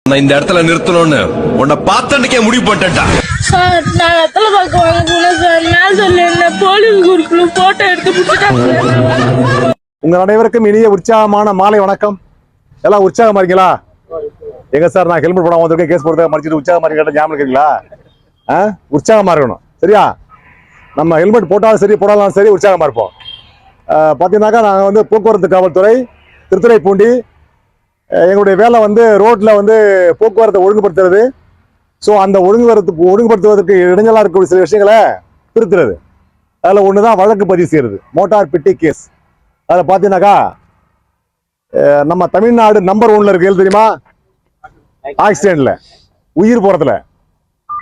நான் இந்த இடத்துல நிறுத்தணும்னு உன்னை பார்த்தன்னைக்கே முடிவு பண்ணிட்டேன்டா. சார் நான் வெத்தலை பார்க்க வாங்க போனேன் சார். நான் சொல்ல போலீஸ் குரூப்ல போட்டோ எடுத்து பிடிச்சிட்டாங்க. உங்கள் அனைவருக்கும் இனிய உற்சாகமான மாலை வணக்கம். எல்லாம் உற்சாகமா இருக்கீங்களா? எங்க சார் நான் ஹெல்மெட் போடாம வந்திருக்கேன், கேஸ் போடுறத மடிச்சிட்டு உற்சாகமா இருக்கீங்க ஞாபகம் இருக்கீங்களா? உற்சாகமா இருக்கணும் சரியா? நம்ம ஹெல்மெட் போட்டாலும் சரி போடாலும் சரி உற்சாகமா இருப்போம். பார்த்தீங்கன்னாக்கா நாங்கள் வந்து போக்குவரத்து காவல்துறை திருத்துறைப்பூண்டி, எங்களுடைய வேலை வந்து ரோட்டில் வந்து போக்குவரத்தை ஒழுங்குபடுத்துறது. ஸோ அந்த ஒழுங்குபடுத்துவதற்கு இடைஞ்சலாக இருக்கக்கூடிய சில விஷயங்களை திருத்துறது. அதில் ஒன்று தான் வழக்கு பதிவு செய்கிறது, மோட்டார் பிட்டி கேஸ். அதில் பார்த்தீங்கன்னாக்கா நம்ம தமிழ்நாடு நம்பர் 1ல இருக்கு தெரியுமா? ஆக்சிடென்ட்ல, உயிர் போறதுல,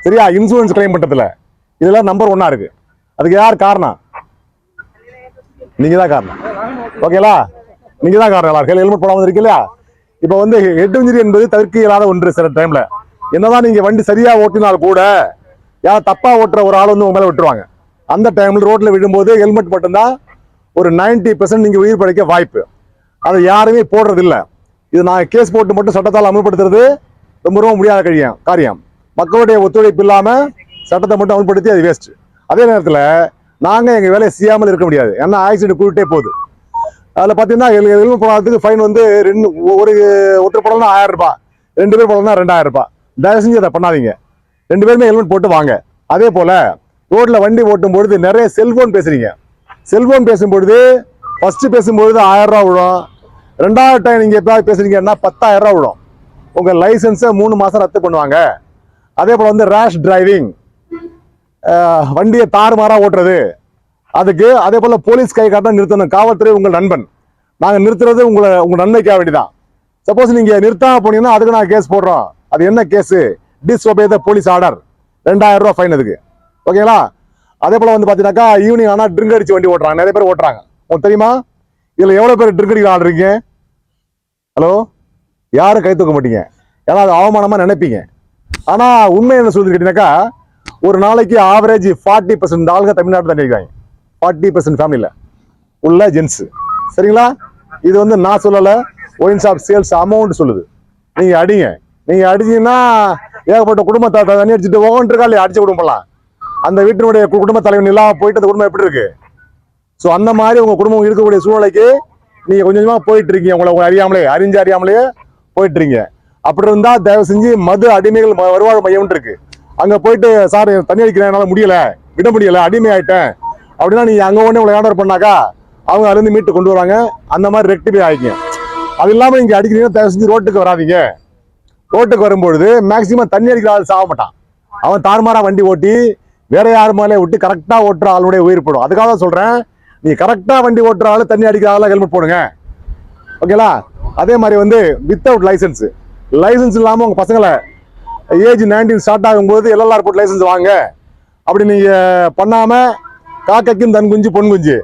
சரியா, இன்சூரன்ஸ் கிளைம் பண்றதுல, இதெல்லாம் நம்பர் 1 இருக்கு. அதுக்கு யார் காரணம்? நீங்க தான் காரணம். ஓகேலா? நீங்க தான் காரணம். எல்லாரும் ஹெல்மெட் போடாம இருக்கீங்களா? இப்போ வந்து ஹெட் இன்ஜுரி என்பது தவிர்க்க இயலாத ஒன்று. சில டைம்ல என்னதான் நீங்க வண்டி சரியா ஓட்டினால் கூட யார் தப்பா ஓட்டுற ஒரு ஆள் வந்து உங்க மேல விட்டுருவாங்க. அந்த டைம்ல ரோட்ல விழும்போது ஹெல்மெட் மட்டும்தான் ஒரு 90% நீங்க உயிர் படைக்க வாய்ப்பு. அதை யாருமே போடுறது இல்லை. இது நான் கேஸ் போட்டு மட்டும் சட்டத்தால் அமல்படுத்துறது ரொம்ப ரொம்ப முடியாத காரியம். மக்களுடைய ஒத்துழைப்பு இல்லாம சட்டத்தை மட்டும் அமல்படுத்தி அது வேஸ்ட். அதே நேரத்தில் நாங்க எங்க வேலையை செய்யாமல் இருக்க முடியாது. ஏன்னா ஆக்சிடென்ட் கூட்டே போகுது. அதில் பார்த்தீங்கன்னா ஹெல்மெட் போடாததுக்கு ஃபைன் வந்து ஒருத்தர் போடலாம் 1000 ரூபாய், 2 பேர் போடலாம் 2000 ரூபாய். தயவு செஞ்சு அதை பண்ணாதீங்க. 2 பேருமே ஹெல்மெட் போட்டு வாங்க. அதே போல ரோட்ல வண்டி ஓட்டும் பொழுது நிறைய செல்போன் பேசுறீங்க. செல்போன் பேசும்பொழுது ஃபர்ஸ்ட் பேசும்பொழுது 1000 ரூபா விடும். 2வது டைம் நீங்க எப்பயாவது பேசுறீங்கன்னா 10,000 ரூபா விடும். உங்க லைசன்ஸை 3 மாசம் ரத்து பண்ணுவாங்க. அதே போல வந்து ரேஷ் டிரைவிங், வண்டியை தாறுமாறா ஓட்டுறது, அதுக்கு அதே போல போலீஸ் கை காட்ட நிறுத்தணும். காவல்துறை உங்கள் நண்பன். நாங்க நிறுத்துறது உங்க நன்மைக்காக வேண்டிதான். சப்போஸ் நீங்க நிறுத்தாம போனீங்கன்னா அதுக்கு நான் கேஸ் போடுறோம். அது என்ன case? Disobey the police order, 2000 ரூபாய் ஃபைன் அதுக்கு. ஓகேங்களா? அதே போல வந்து பாத்தீங்கன்னாக்கா ஈவினிங் ஆனா ட்ரிங்க் அடிச்சு வண்டி ஓட்டுறாங்க, நிறைய பேர் ஓட்டுறாங்க. உங்களுக்கு தெரியுமா? இதுல எவ்வளவு பேர் ட்ரிங்க் அடிக்கிற ஆள் இருக்கீங்க? ஹலோ, யாரும் கை தூக்க மாட்டீங்க, ஏன்னா அது அவமானமா நினைப்பீங்க. ஆனா உண்மை என்ன சொல்லுது கேட்டீங்கன்னாக்கா, ஒரு நாளைக்கு ஆவரேஜ் 40% ஆளுங்க தமிழ்நாட்டில் தான் அடிக்கிறாங்க. 40% ஃபேமிலியில் உள்ள ஜென்ஸ். சரிங்களா? இது வந்து நான் சொல்லலை, ஒயின் ஷாப் சேல்ஸ் அமௌண்ட் சொல்லுது. நீங்க அடிங்க. நீங்க அடிச்சீங்கன்னா ஏகப்பட்ட குடும்பத்தை தண்ணி அடிச்சுட்டு ஓகன்றிருக்கா இல்லையா? அடிச்ச குடும்பம்லாம் அந்த வீட்டினுடைய குடும்ப தலைவன் இல்லாம போயிட்டு அந்த குடும்பம் எப்படி இருக்கு? ஸோ அந்த மாதிரி உங்க குடும்பம் இருக்கக்கூடிய சூழ்நிலைக்கு நீங்க கொஞ்சம் கொஞ்சமா போயிட்டு இருக்கீங்க. உங்களை அறியாமலே போயிட்டு இருக்கீங்க. அப்படி இருந்தா தயவு செஞ்சு மது அடிமைகள் வருவாழ் மையம் இருக்கு, அங்க போயிட்டு சார் தண்ணி அடிக்கிறேன், என்னால முடியல, விட முடியல, அடிமை ஆயிட்டேன் அப்படின்னா நீங்க அங்க ஒண்ணே உங்களை ஆர்டர் பண்ணாக்கா அவங்க அதுல இருந்து மீட்டு கொண்டு வராங்க. அந்த மாதிரி ரெக்டிஃபை ஆகிக்கும். அது இல்லாம நீங்க அடிக்கிறீங்கன்னா தயவு செஞ்சு ரோட்டுக்கு வராதீங்க. ரோட்டுக்கு வரும்பொழுது மேக்சிமம் தண்ணி அடிக்கிற ஆள் சாக மாட்டான். அவன் தாறுமாறா வண்டி ஓட்டி வேற யார் மேலே விட்டு கரெக்டா ஓட்டுற ஆளுடைய உயிர் போடும். அதுக்காக தான் சொல்றேன், நீ கரெக்டா வண்டி ஓட்டுற ஆளு, தண்ணி அடிக்கிற ஆளு ஹெல்மெட் போடுங்க. ஓகேலா? அதே மாதிரி வந்து வித்தவுட் லைசன்ஸ் இல்லாம உங்க பசங்களை ஏஜ் 19 ஸ்டார்ட் ஆகும்போது எல்எல்ஆர் போட்டு லைசன்ஸ் வாங்க. அப்படி நீங்க பண்ணாம காக்கைக்கும் தன் குஞ்சு பொன் குஞ்சு.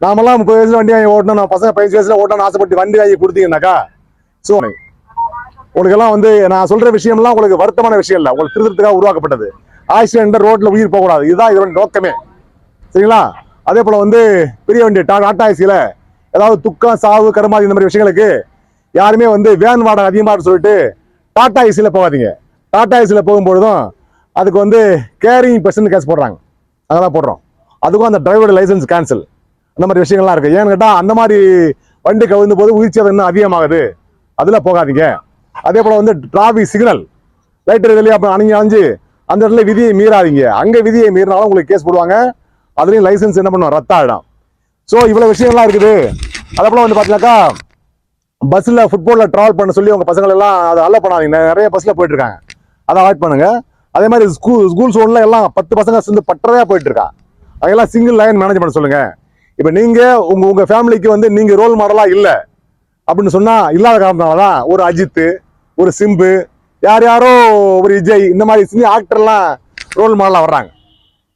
நாமெல்லாம் 30 வயசுல வண்டி வாங்கி ஓட்டணும், நம்ம பசங்க 15 வயசுல ஓட்டணும்னு ஆசைப்பட்டு வண்டி வாங்கி கொடுத்தீங்கன்னாக்கா ஸோ உங்களுக்கு எல்லாம் வந்து நான் சொல்ற விஷயம்லாம் உங்களுக்கு வருத்தமான விஷயம் இல்லை, உங்களுக்கு திருத்தத்துக்காக உருவாக்கப்பட்டது. ஆக்சிடென்ட் ரோட்ல உயிர் போகக்கூடாது, இதுதான் இதோட நோக்கமே. சரிங்களா? அதே போல வந்து பெரிய வண்டி டாடா ஏசியில ஏதாவது துக்கம் சாவு கருமாதி இந்த மாதிரி விஷயங்களுக்கு யாருமே வந்து வேன் வாடகை அதிகமாக சொல்லிட்டு டாடா ஏசியில போகாதீங்க. டாடா ஏசியில போகும்பொழுதும் அதுக்கு வந்து கேரிங் பர்சன் கேஸ் போடுறாங்க, அதெல்லாம் போடுறோம். அதுக்கும் அந்த டிரைவரோட லைசன்ஸ் கேன்சல், அந்த மாதிரி விஷயங்கள்லாம் இருக்கு. ஏன்னு கேட்டா அந்த மாதிரி வண்டி கவிழ்ந்த போது உயிர் சேதம் இன்னும் அதிகமாகுது, அதுல போகாதீங்க. அதே போல வந்து டிராபிக் சிக்னல் லைட் வெளியே அணிஞ்சு அந்த இடத்துல விதியை மீறாதீங்க. அங்க விதியை மீறினாலும் உங்களுக்கு கேஸ் போடுவாங்க, அதுலயும் லைசன்ஸ் என்ன பண்ணுவோம், ரத்த ஆயிடும். ஸோ இவ்வளவு விஷயம்லாம் இருக்குது. அதே போல வந்து பாத்தீங்கன்னாக்கா பஸ்ல ஃபுட்போர்ட்ல டிராவல் பண்ண சொல்லி உங்க பசங்க எல்லாம் அதை அலோ பண்ணாதீங்க. நிறைய பஸ்ல போயிட்டு இருக்காங்க, அதை அவாய்ட் பண்ணுங்க. அதே மாதிரி ஸ்கூல் சோன்ல எல்லாம் 10 பசங்க சேர்ந்து பட்டறையா போயிட்டு இருக்காங்க, அதெல்லாம் சிங்கிள் லைன் மேனேஜ் பண்ண சொல்லுங்க. இப்ப நீங்க உங்க ஃபேமிலிக்கு வந்து நீங்க ரோல் மாடலா இல்லை அப்படின்னு சொன்னா இல்லாத காரணத்தாலதான் ஒரு அஜித், ஒரு சிம்பு, யாரோ ஒரு விஜய், இந்த மாதிரி சினி ஆக்டர்லாம் ரோல் மாடலா வர்றாங்க.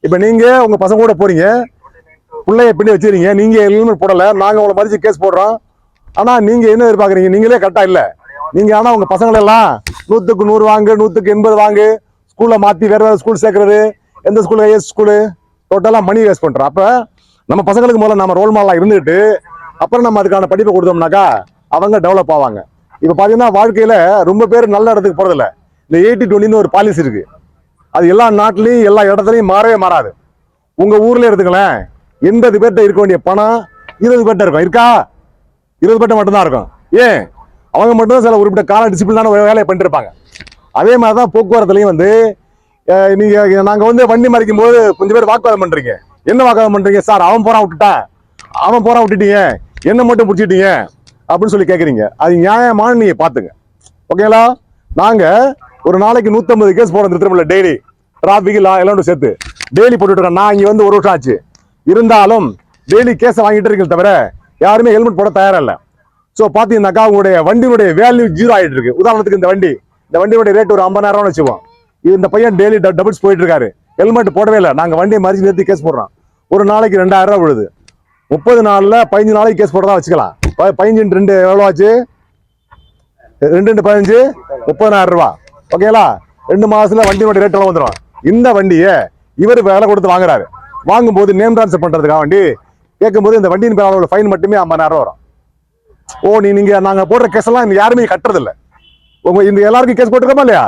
இப்ப நீங்க உங்க பசங்க கூட போறீங்க, பிள்ளைய பின்னி வச்சிருக்கீங்க, நீங்க ஹெல்மெட் போடல, நாங்க உங்களை மதிச்சு கேஸ் போடுறோம். ஆனா நீங்க என்ன எதிர்பார்க்குறீங்க? நீங்களே கரெக்டா இல்ல. நீங்க ஆனா உங்க பசங்களை எல்லாம் 100க்கு 100 வாங்கு, 100க்கு 80 வாங்கு, ஸ்கூல்ல மாத்தி வேற ஸ்கூல் சேர்க்கறது, எந்த ஸ்கூல் ஸ்கூலு டோட்டலா மணி வேஸ்ட் பண்றோம். அப்ப நம்ம பசங்களுக்கு முதல்ல நம்ம ரோல் மாடலா இருந்துட்டு அப்புறம் நம்ம அதுக்கான படிப்பை கொடுத்தோம்னாக்கா அவங்க டெவலப் ஆவாங்க. இப்ப பாத்தீங்கன்னா வாழ்க்கையில ரொம்ப பேர் நல்ல இடத்துக்கு போறதில்ல. இந்த 80-20 ஒரு பாலிசி இருக்கு. அது எல்லா நாட்டிலையும் எல்லா இடத்துலையும் மாறவே மாறாது. உங்க ஊர்ல எடுத்துங்களேன், 80 பேர்ட்ட இருக்க வேண்டிய பணம் 20 பேர்ட்ட இருக்கும். இருக்கா? 20 பேர்ட்ட மட்டும்தான் இருக்கும். ஏன்? அவங்க மட்டும்தான் சில குறிப்பிட்ட கால டிசிப்ளினான வேலையை பண்ணிட்டு இருப்பாங்க. அதே மாதிரிதான் போக்குவரத்துலையும் வந்து நீங்க நாங்க வந்து வண்டி மறிக்கும் போது கொஞ்சம் பேர் வாக்குவாதம் பண்றீங்க. என்ன வாக்குவாதம் பண்றீங்க? சார் அவன் போறான் விட்டுட்டான், அவன் போறான் விட்டுட்டீங்க, என்ன மட்டும் பிடிச்சிட்டீங்க அப்படின்னு சொல்லி கேக்குறீங்க. அது நியாயமான நீங்க பாத்துங்க. ஓகேங்களா? நாங்க ஒரு நாளைக்கு 150 கேஸ் போறோம் திருமலை டெய்லி. டிராபிக் எல்லாம் சேர்த்து டெய்லி போட்டுட்டு இருக்கோம். நான் இங்க வந்து 1 வருஷம் ஆச்சு. இருந்தாலும் டெய்லி கேஸை வாங்கிட்டு இருக்கீங்க தவிர யாருமே ஹெல்மெட் போட தயாரா இல்ல. சோ பாத்தீங்கன்னாக்கா உங்களுடைய வண்டியுடைய வேல்யூ 0 ஆயிட்டு இருக்கு. உதாரணத்துக்கு இந்த வண்டியோட ரேட் ஒரு 50,000 வச்சுப்போம். இந்த பையன் டெய்லி டபுள்ஸ் போயிட்டு இருக்காரு, ஹெல்மெட் போடவே இல்லை. நாங்க வண்டியை மறிச்சு நிறுத்தி கேஸ் போடுறோம். ஒரு நாளைக்கு 2,000 விழுது. 30 நாள்ல 15 நாளைக்கு கேஸ் போடுறதா வச்சுக்கலாம். 15 2 எவ்வளவு ஆச்சு? 2 15 30,000 ரூபாய். ஓகேங்களா? 2 மாசத்துல வண்டியோட ரேட் எல்லாம் வந்துடும். இந்த வண்டியை இவர் வேலை கொடுத்து வாங்குறாரு. வாங்கும்போது நேம் டிரான்ஸ்ஃபர் பண்றதுக்காக வண்டி கேட்கும்போது இந்த வண்டியின் பேரோட ஃபைன் மட்டுமே 50,000 வரும். நீங்க நாங்க போடுற கேஸ் எல்லாம் யாருமே கட்டுறது இல்ல. இந்த எல்லாருக்கும் கேஸ் போட்டிருக்கோமா இல்லையா?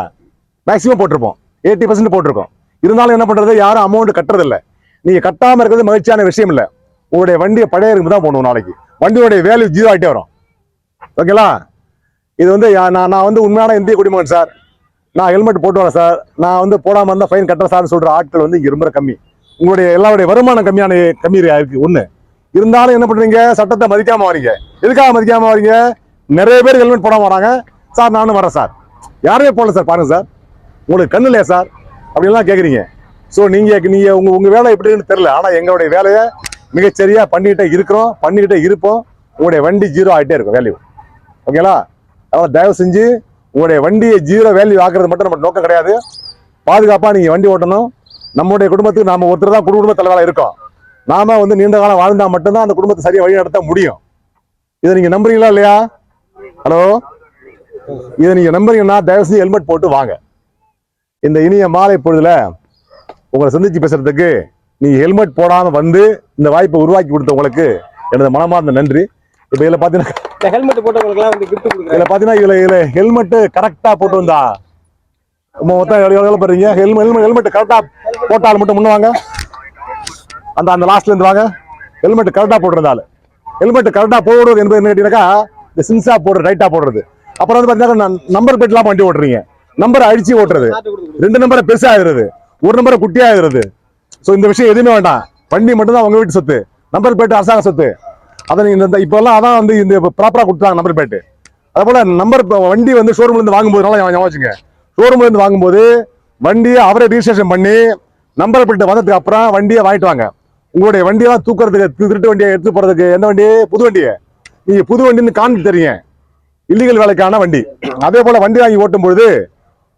மேக்சிமம் போட்டிருப்போம், 80% போட்டிருக்கோம். இருந்தாலும் என்ன பண்றது, யாரும் அமௌண்ட் கட்டுறது இல்ல. நீங்க கட்டாம இருக்கிறது மகிழ்ச்சியான விஷயம் இல்ல. உங்களுடைய வண்டியை பழைய இருக்கு தான் போகணும். நாளைக்கு வண்டியோட வேல்யூ 0 ஆகிட்டே வரும். ஓகேங்களா? இது வந்து நான் வந்து உண்மையான இந்திய குடிமகன் சார், நான் ஹெல்மெட் போட்டு வரேன் சார், நான் வந்து போடாம இருந்தா ஃபைன் கட்டுற சார்னு சொல்ற ஆட்கள் வந்து இங்க ரொம்ப கம்மி. உங்களுடைய எல்லாருடைய வருமானம் கம்மி இருக்கு ஒண்ணு. இருந்தாலும் என்ன பண்றீங்க, சட்டத்தை மதிக்காம வரீங்க. எதுக்காக மதிக்காம வரீங்க? நிறைய பேர் ஹெல்மெட் போடாம வராங்க. சார் நானும் வரேன் சார், யாருமே போடல சார், பாருங்க சார், உங்களுக்கு கண்ணு இல்லையா சார் அப்படின்லாம் கேக்குறீங்க. ஸோ நீங்க உங்க வேலை எப்படின்னு தெரியல. ஆனா எங்களுடைய வேலையை மிகச்சரியா பண்ணிக்கிட்டே இருக்கிறோம், பண்ணிக்கிட்டே இருப்போம். உங்களுடைய வண்டி 0 ஆகிட்டே இருக்கும் வேல்யூ. ஓகேங்களா? அதனால தயவு செஞ்சு உங்களுடைய வண்டியை 0 வேல்யூ ஆக்குறது மட்டும் நம்ம நோக்கம் கிடையாது. பாதுகாப்பா நீங்க வண்டி ஓட்டணும். நம்முடைய குடும்பத்துக்கு நாம ஒருத்தர் தான் குடும்ப தலைவராக இருக்கோம். நாம வந்து நீண்ட காலம் வாழ்ந்தா மட்டும்தான் அந்த குடும்பத்தை சரியா வழி நடத்த முடியும். இதை நீங்க நம்புறீங்களா இல்லையா? ஹலோ, இதை நீங்க நம்புறீங்கன்னா தயவு செஞ்சு ஹெல்மெட் போட்டு வாங்க. இந்த இனிய மாலை பொழுதுல உங்களை சந்திச்சு பேசுறதுக்கு நீங்க ஹெல்மெட் போடாம வந்து இந்த வாய்ப்பை உருவாக்கி கொடுத்தவங்களுக்கு எனது மனமார்ந்த நன்றி. இப்ப இதுல பாத்தீங்கன்னா ஹெல்மெட் போட்டவங்களுக்குலாம் வந்து கிஃப்ட் கொடுக்குறேன். இதுல பாத்தீங்கன்னா இதுல ஹெல்மெட் கரெக்டா போட்டு வந்தா மொத்தம் எவ்வளவு போறீங்க? ஹெல்மெட் கரெக்டா போட்டாலும் மட்டும் முன்னுவாங்க. அந்த லாஸ்ட்ல இருந்து வாங்க. ஹெல்மெட் கரெக்டா போட்டிருந்தாலும் ஹெல்மெட் கரெக்டா போடுறது என்பது என்ன கேட்டீங்கன்னாக்கா, இந்த சின்சா போடுறது, ரைட்டா போடுறது. அப்புறம் வந்து பாத்தீங்கன்னா நம்பர் பிளேட் எல்லாம் வண்டி ஓட்டுறீங்க, நம்பரை அடிச்சு ஓட்டுறது, 2 நம்பரை பெருசா ஆகுறது, 1 நம்பரை குட்டியா ஆகுறது. சோ இந்த விஷயம் எதுவுமே வேண்டாம். வண்டி மட்டும் தான் உங்க வீட்டு சொத்து, நம்பர் பிளேட் அரசாங்க சொத்து. அதை நீங்க இப்ப எல்லாம் அதான் வந்து இந்த ப்ராப்பரா கொடுத்தாங்க நம்பர் பிளேட். அதே போல நம்பர் வண்டி வந்து ஷோரூம்ல இருந்து வாங்கும்போது நல்லா ஞாபகம் வச்சுங்க. ஷோரூம்ல இருந்து வாங்கும்போது வண்டியை அவரே ரிஜிஸ்ட்ரேஷன் பண்ணி நம்பர் பிளேட் வந்ததுக்கு அப்புறம் வண்டியை வாங்கிட்டு வாங்க. உங்களுடைய வண்டியெல்லாம் தூக்குறதுக்கு, திருட்டு வண்டியை எடுத்து போறதுக்கு எந்த வண்டி? புது வண்டியை நீங்க புது வண்டின்னு காண்பித்து தரீங்க, இல்லீகல் வேலைக்கான வண்டி. அதே போல வண்டி வாங்கி ஓட்டும் பொழுது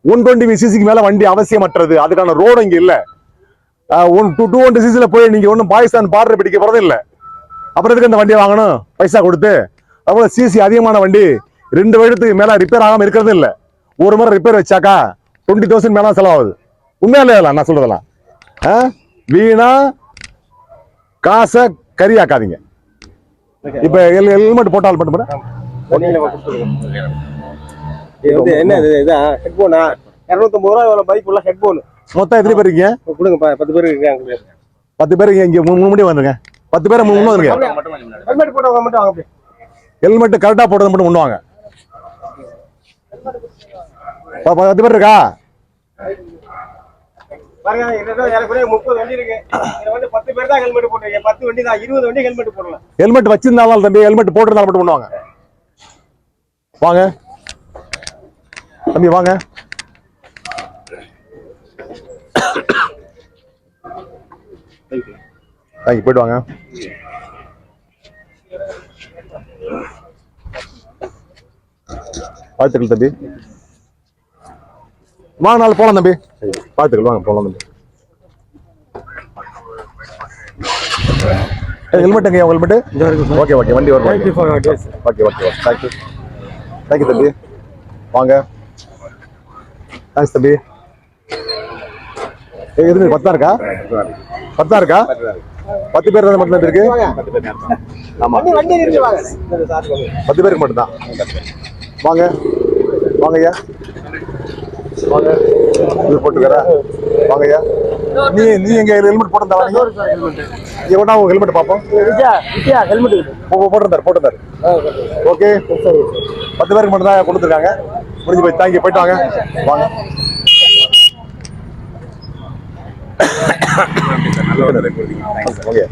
120 சிசிக்கு மேல வண்டி அவசியமற்றது. அதுக்கான ரோடு இங்க இல்ல. 220 சிசில போய் நீங்க ஒன்னும் பாகிஸ்தான் பார்டர் பிடிக்க போறது இல்ல. அப்புறம் எதுக்கு அந்த வண்டியை வாங்கணும் பைசா கொடுத்து? அதுபோல சிசி அதிகமான வண்டி 2 வருடத்துக்கு மேல ரிப்பேர் ஆகாம இருக்கிறது இல்ல. ஒரு முறை ரிப்பேர் வச்சாக்கா 20,000 மேல செலவாகுது. உண்மையா இல்லையா நான் சொல்றதெல்லாம்? வீணா காசை கரியாக்காதீங்க. இப்ப ஹெல்மெட் போட்டால் மட்டும் என்ன ஹெட்போனா 250 ரூபா பைக் உள்ள ஹெட்போன். மொத்தம் எத்தனை பேர் இருக்கீங்க? கொடுங்க, 10 பேர் இருக்காங்க. 10 பேருக்கு இங்க 3 மணி வந்துருங்க. 10 பேர் 3 வந்துருங்க. ஹெல்மெட் போட்டவங்க மட்டும் வாங்க. ஹெல்மெட் கரெக்டா போடுறது மட்டும் பண்ணுவாங்க. 10 பேர் இருக்கா? பாருங்க, எனக்கு 30 வண்டி இருக்கு. இதுல வந்து 10 பேர் தான் ஹெல்மெட் போட்டுருக்கீங்க. 10 வண்டி தான், 20 வண்டி ஹெல்மெட் போடலாம். ஹெல்மெட் வச்சிருந்தாலும் தம்பி, ஹெல்மெட் போட்டிருந்தாலும் மட்டும் பண்ணுவாங்க. வாங்க தம்பி, வாங்க. தேங்க்யூ, போயிட்டு வாங்க. வாழ்த்துக்கள் தம்பி. வாங்க, நாள் போலாம் தம்பி. வாழ்த்துக்கள், வாங்க போலாம் தம்பி. ஹெல்மெட் எங்க? ஹெல்மெட் ஓகே ஓகே, வண்டி வரும். ஓகே ஓகே, தேங்க்யூ தேங்க்யூ தம்பி. வாங்க, தேங்க்ஸ் தம்பி. எது 10 இருக்கா? 10 இருக்கா? 10 பேர் தான் மட்டும் இருக்கு. ஆமா, 10 பேருக்கு மட்டும் தான். வாங்க வாங்க ஐயா வாங்க இது போட்டுக்கிறா வாங்க ஐயா நீ எங்க ஹெல்மெட் போட்டிருந்தா நீங்க எவ்வளோ உங்க ஹெல்மெட் பார்ப்போம் போட்டிருந்தாரு ஓகே 10 பேருக்கு மட்டும் தான் கொடுத்துருக்காங்க முடிஞ்சு போய் தேங்க்யூ போயிட்டு வாங்க வாங்க ஓகே